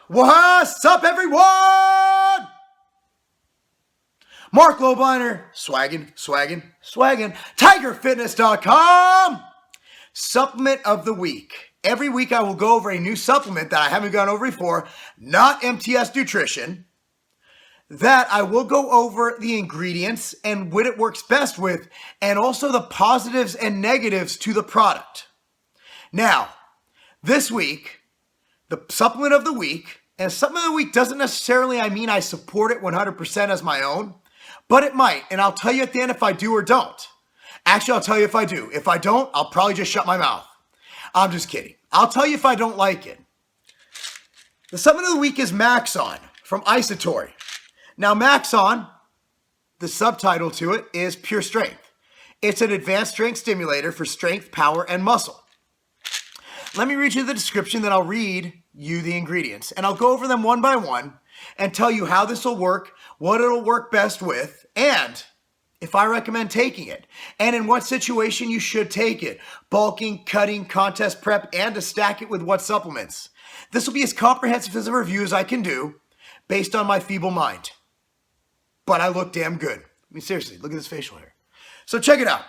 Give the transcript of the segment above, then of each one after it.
What's up, everyone? Marc Lobliner, swaggin'. TigerFitness.com. Supplement of the week. Every week I will go over a new supplement that I haven't gone over before, not MTS Nutrition, that I will go over the ingredients and what it works best with, and also the positives and negatives to the product. Now, this week, the supplement of the week, and supplement of the week doesn't necessarily, I support it 100% as my own, but it might, and I'll tell you at the end if I do or don't. Actually, I'll tell you if I do. If I don't, I'll probably just shut my mouth. I'm just kidding. I'll tell you if I don't like it. The supplement of the week is MAXON from Isatori. Now, MAXON, the subtitle to it is Pure Strength. It's an advanced strength stimulator for strength, power, and muscle. Let me read you the description, then I'll read you the ingredients. And I'll go over them one by one and tell you how this will work, what it'll work best with, and if I recommend taking it, and in what situation you should take it. Bulking, cutting, contest prep, and to stack it with what supplements. This will be as comprehensive as a review as I can do based on my feeble mind. But I look damn good. Seriously, look at this facial hair. So check it out.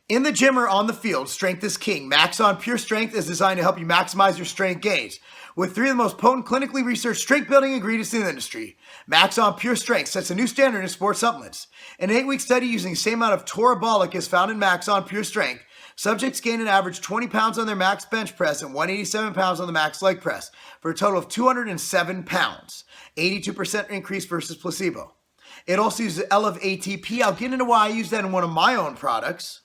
In the gym or on the field, strength is king. MAXON Pure Strength is designed to help you maximize your strength gains. With 3 of the most potent clinically researched strength-building ingredients in the industry, MAXON Pure Strength sets a new standard in sports supplements. In an 8-week study using the same amount of Torabolic as found in MAXON Pure Strength, subjects gained an average 20 pounds on their max bench press and 187 pounds on the max leg press, for a total of 207 pounds, 82% increase versus placebo. It also uses elevATP. I'll get into why I use that in one of my own products.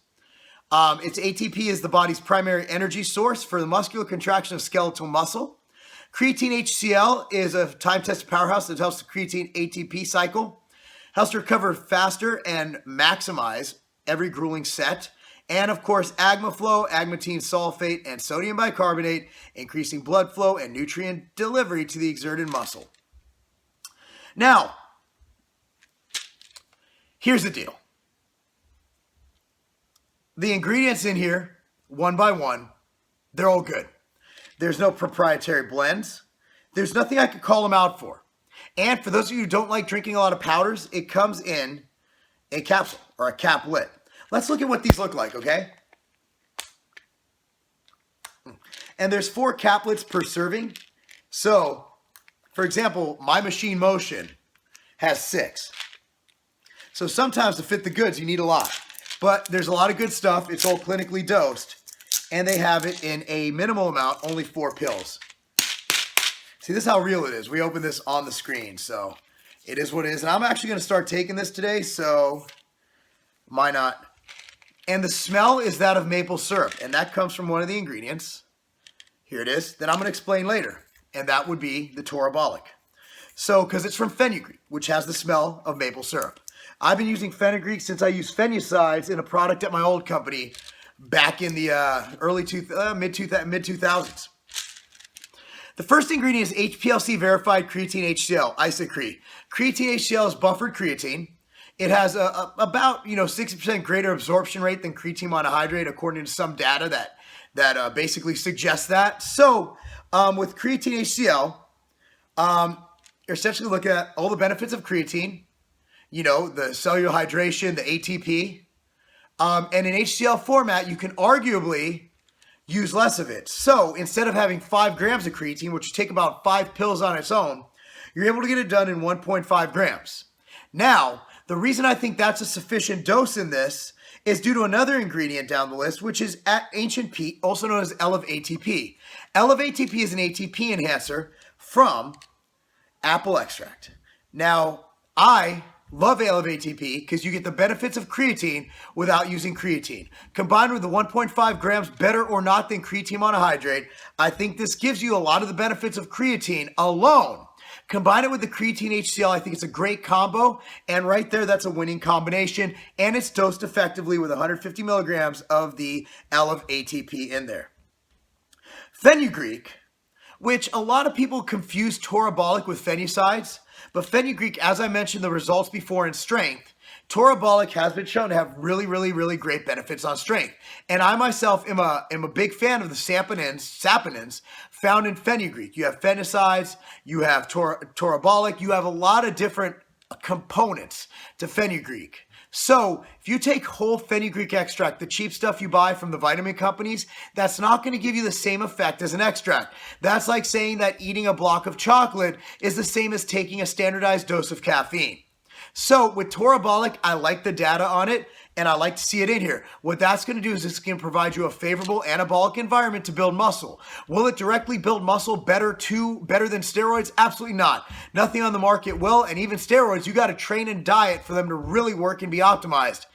Its ATP is the body's primary energy source for the muscular contraction of skeletal muscle. Creatine HCl is a time-tested powerhouse that helps the creatine ATP cycle, helps to recover faster and maximize every grueling set. And of course, AGMAFLOW, agmatine sulfate, and sodium bicarbonate, increasing blood flow and nutrient delivery to the exerted muscle. Now, here's the deal. The ingredients in here, one by one, they're all good. There's no proprietary blends. There's nothing I could call them out for. And for those of you who don't like drinking a lot of powders, it comes in a capsule or a caplet. Let's look at what these look like, okay? And there's 4 caplets per serving. So, for example, my Machine Motion has 6. So sometimes to fit the goods, you need a lot. But there's a lot of good stuff. It's all clinically dosed. And they have it in a minimal amount, only 4 pills. See, this is how real it is. We open this on the screen, so it is what it is. And I'm actually going to start taking this today, so why not? And the smell is that of maple syrup, and that comes from one of the ingredients. Here it is. That I'm going to explain later, and that would be the Torabolic. So, because it's from fenugreek, which has the smell of maple syrup. I've been using fenugreek since I used fungicides in a product at my old company back in the mid-2000s. The first ingredient is HPLC verified creatine HCl, Isatori. Creatine HCl is buffered creatine. It has about 60% greater absorption rate than creatine monohydrate, according to some data that basically suggests that. So with creatine HCl, you're essentially looking at all the benefits of creatine. The cellular hydration, the ATP. And in HCl format, you can arguably use less of it. So instead of having 5 grams of creatine, which would take about 5 pills on its own, you're able to get it done in 1.5 grams. Now, the reason I think that's a sufficient dose in this is due to another ingredient down the list, which is ancient peat, also known as elevATP. elevATP is an ATP enhancer from apple extract. Now, I love elevATP because you get the benefits of creatine without using creatine. Combined with the 1.5 grams better or not than creatine monohydrate, I think this gives you a lot of the benefits of creatine alone. Combine it with the creatine HCl, I think it's a great combo. And right there, that's a winning combination. And it's dosed effectively with 150 milligrams of the elevATP in there. Fenugreek, which a lot of people confuse Torabolic with fungicides. But fenugreek, as I mentioned the results before in strength, Torabolic has been shown to have really, really, really great benefits on strength. And I myself am a big fan of the saponins found in fenugreek. You have fenicides, you have Torabolic, you have a lot of different components to fenugreek. So if you take whole fenugreek extract, the cheap stuff you buy from the vitamin companies, that's not going to give you the same effect as an extract. That's like saying that eating a block of chocolate is the same as taking a standardized dose of caffeine. So with Torabolic, I like the data on it, and I like to see it in here. What that's going to do is it's going to provide you a favorable anabolic environment to build muscle. Will it directly build muscle better than steroids? Absolutely not. Nothing on the market will, and even steroids, you got to train and diet for them to really work and be optimized.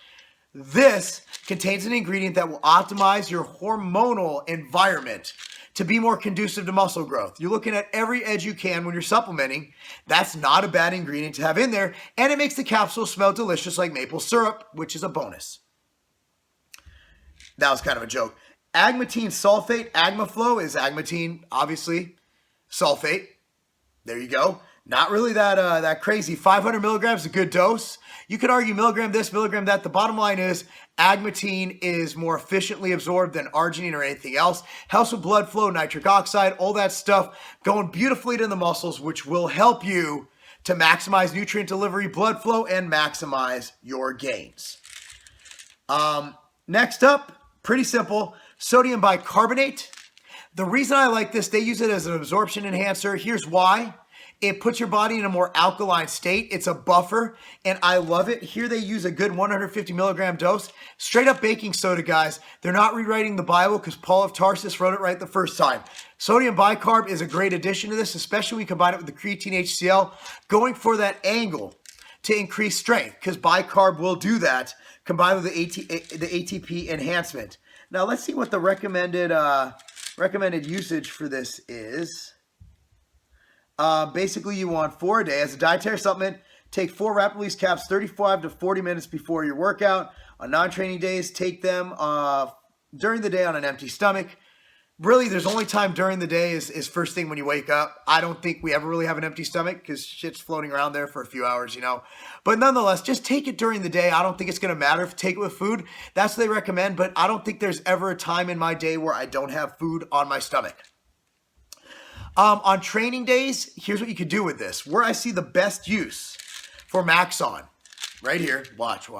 This contains an ingredient that will optimize your hormonal environment to be more conducive to muscle growth. You're looking at every edge you can when you're supplementing. That's not a bad ingredient to have in there, and it makes the capsule smell delicious like maple syrup, which is a bonus. That was kind of a joke. Agmatine sulfate, AGMAFLOW is agmatine, obviously, sulfate. There you go. Not really that crazy. 500 milligrams is a good dose. You could argue milligram this, milligram that. The bottom line is agmatine is more efficiently absorbed than arginine or anything else. Helps with blood flow, nitric oxide, all that stuff going beautifully to the muscles, which will help you to maximize nutrient delivery, blood flow, and maximize your gains. Next up, pretty simple, sodium bicarbonate. The reason I like this, they use it as an absorption enhancer. Here's why. It puts your body in a more alkaline state. It's a buffer, and I love it. Here they use a good 150 milligram dose. Straight up baking soda, guys. They're not rewriting the Bible because Paul of Tarsus wrote it right the first time. Sodium bicarb is a great addition to this, especially when you combine it with the creatine HCl, going for that angle to increase strength, because bicarb will do that, combined with the ATP enhancement. Now, let's see what the recommended usage for this is. Basically, you want 4 a day. As a dietary supplement, take 4 rapid release caps 35 to 40 minutes before your workout. On non-training days, take them during the day on an empty stomach. Really, there's only time during the day is first thing when you wake up. I don't think we ever really have an empty stomach because shit's floating around there for a few hours, you know. But nonetheless, just take it during the day. I don't think it's going to matter if you take it with food. That's what they recommend, but I don't think there's ever a time in my day where I don't have food on my stomach. On training days, here's what you could do with this. Where I see the best use for MAXON, right here, watch.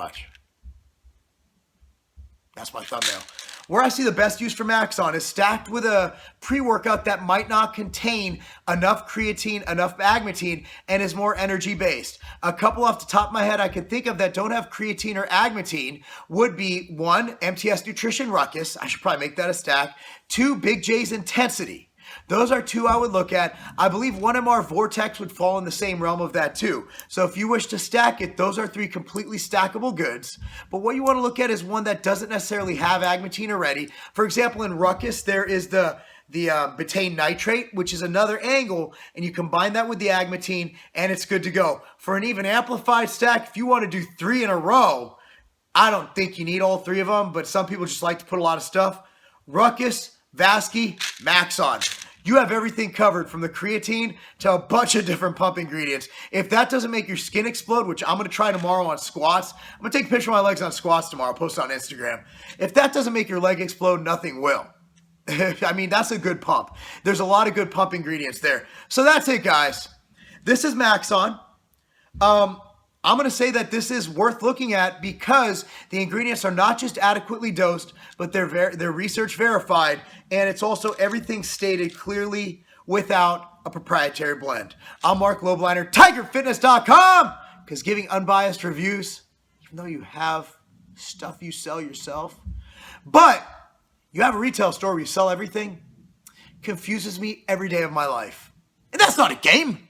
That's my thumbnail. Where I see the best use for MAXON is stacked with a pre-workout that might not contain enough creatine, enough agmatine, and is more energy-based. A couple off the top of my head I could think of that don't have creatine or agmatine would be 1, MTS Nutrition Ruckus. I should probably make that a stack. 2, Big J's Intensity. Those are 2 I would look at. I believe 1MR Vortex would fall in the same realm of that too. So if you wish to stack it, those are 3 completely stackable goods. But what you want to look at is one that doesn't necessarily have agmatine already. For example, in Ruckus, there is the betaine nitrate, which is another angle, and you combine that with the agmatine, and it's good to go. For an even amplified stack, if you want to do 3 in a row, I don't think you need all 3 of them, but some people just like to put a lot of stuff. Ruckus, Vasky, MAXON. You have everything covered from the creatine to a bunch of different pump ingredients. If that doesn't make your skin explode, which I'm going to try tomorrow on squats, I'm going to take a picture of my legs on squats tomorrow, post it on Instagram. If that doesn't make your leg explode, nothing will. I mean, that's a good pump. There's a lot of good pump ingredients there. So that's it, guys. This is MAXON. I'm going to say that this is worth looking at because the ingredients are not just adequately dosed, but they're research verified, and it's also everything stated clearly without a proprietary blend. I'm Marc Lobliner, TigerFitness.com, because giving unbiased reviews, even though you have stuff you sell yourself, but you have a retail store where you sell everything, confuses me every day of my life. And that's not a game.